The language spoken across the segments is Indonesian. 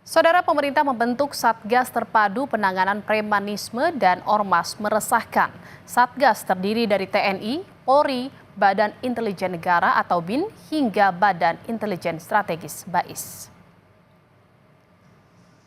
Saudara, pemerintah membentuk Satgas Terpadu Penanganan Premanisme dan Ormas meresahkan. Satgas terdiri dari TNI, Polri, Badan Intelijen Negara atau BIN, hingga Badan Intelijen Strategis (BAIS).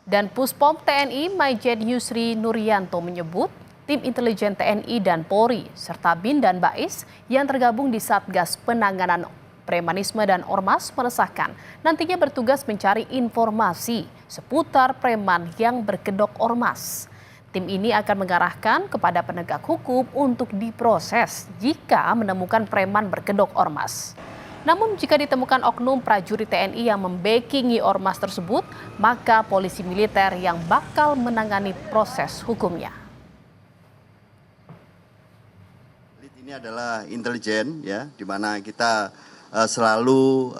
Dan Puspom TNI Maijen Yusri Nuryanto menyebut tim intelijen TNI dan Polri serta BIN dan BAIS yang tergabung di Satgas Penanganan Premanisme dan Ormas meresahkan nantinya bertugas mencari informasi seputar preman yang berkedok ormas. Tim ini akan mengarahkan kepada penegak hukum untuk diproses jika menemukan preman berkedok ormas. Namun jika ditemukan oknum prajurit TNI yang membackingi ormas tersebut, maka polisi militer yang bakal menangani proses hukumnya. Ini adalah intelijen, ya, di mana kita selalu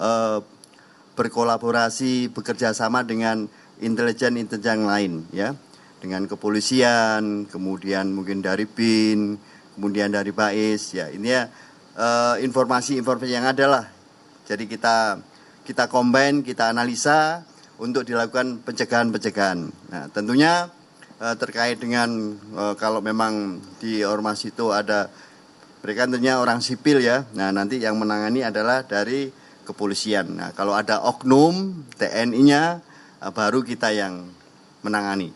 berkolaborasi, bekerja sama dengan intelijen lain, ya, dengan kepolisian, kemudian mungkin dari BIN, kemudian dari BAIS, ya, ini ya informasi-informasi yang ada lah. Jadi kita combine, kita analisa untuk dilakukan pencegahan. Nah, tentunya terkait dengan kalau memang di ormas itu ada mereka tentunya orang sipil, ya. Nah, nanti yang menangani adalah dari kepolisian. Nah, kalau ada oknum TNI-nya baru kita yang menangani.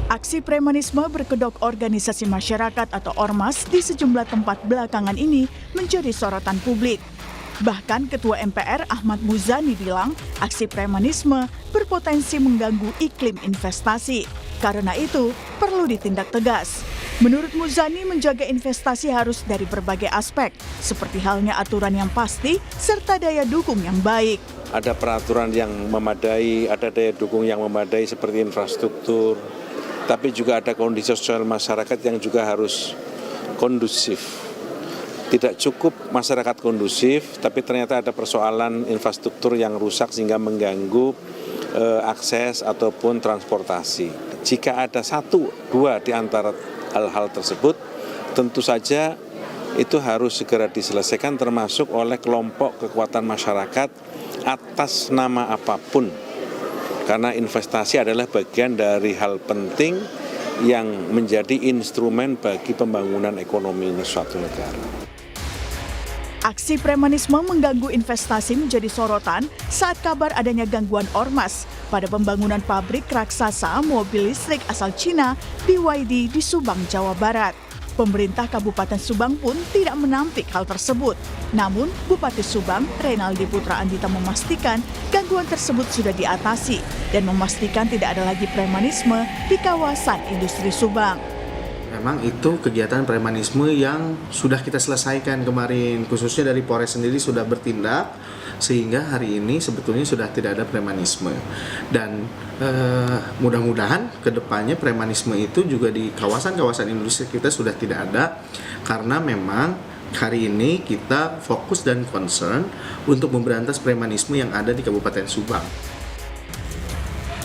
Aksi premanisme berkedok organisasi masyarakat atau ormas di sejumlah tempat belakangan ini menjadi sorotan publik. Bahkan Ketua MPR Ahmad Muzani bilang aksi premanisme berpotensi mengganggu iklim investasi. Karena itu perlu ditindak tegas. Menurut Muzani, menjaga investasi harus dari berbagai aspek, seperti halnya aturan yang pasti serta daya dukung yang baik. Ada peraturan yang memadai, ada daya dukung yang memadai seperti infrastruktur, tapi juga ada kondisi sosial masyarakat yang juga harus kondusif. Tidak cukup masyarakat kondusif, tapi ternyata ada persoalan infrastruktur yang rusak sehingga mengganggu akses ataupun transportasi. Jika ada satu, dua di antara hal-hal tersebut, tentu saja itu harus segera diselesaikan termasuk oleh kelompok kekuatan masyarakat atas nama apapun. Karena investasi adalah bagian dari hal penting yang menjadi instrumen bagi pembangunan ekonomi suatu negara. Aksi premanisme mengganggu investasi menjadi sorotan saat kabar adanya gangguan ormas pada pembangunan pabrik raksasa mobil listrik asal Cina BYD di Subang, Jawa Barat. Pemerintah Kabupaten Subang pun tidak menampik hal tersebut. Namun, Bupati Subang, Reynaldi Putra Andita memastikan gangguan tersebut sudah diatasi dan memastikan tidak ada lagi premanisme di kawasan industri Subang. Memang itu kegiatan premanisme yang sudah kita selesaikan kemarin, khususnya dari Polres sendiri sudah bertindak sehingga hari ini sebetulnya sudah tidak ada premanisme. Dan mudah-mudahan kedepannya premanisme itu juga di kawasan-kawasan industri kita sudah tidak ada, karena memang hari ini kita fokus dan concern untuk memberantas premanisme yang ada di Kabupaten Subang.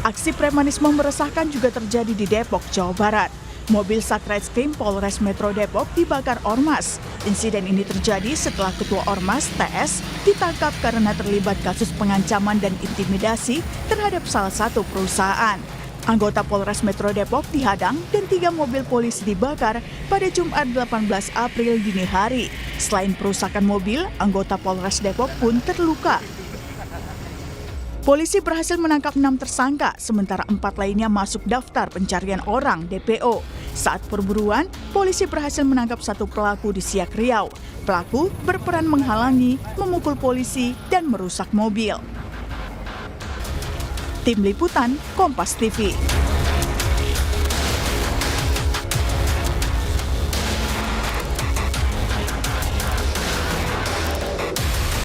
Aksi premanisme meresahkan juga terjadi di Depok, Jawa Barat. Mobil Satreskrim Polres Metro Depok dibakar ormas. Insiden ini terjadi setelah Ketua Ormas TS ditangkap karena terlibat kasus pengancaman dan intimidasi terhadap salah satu perusahaan. Anggota Polres Metro Depok dihadang dan 3 mobil polisi dibakar pada Jumat 18 April dini hari. Selain perusakan mobil, anggota Polres Depok pun terluka. Polisi berhasil menangkap 6 tersangka, sementara 4 lainnya masuk daftar pencarian orang (DPO). Saat perburuan, polisi berhasil menangkap 1 pelaku di Siak, Riau. Pelaku berperan menghalangi, memukul polisi, dan merusak mobil. Tim Liputan, Kompas TV.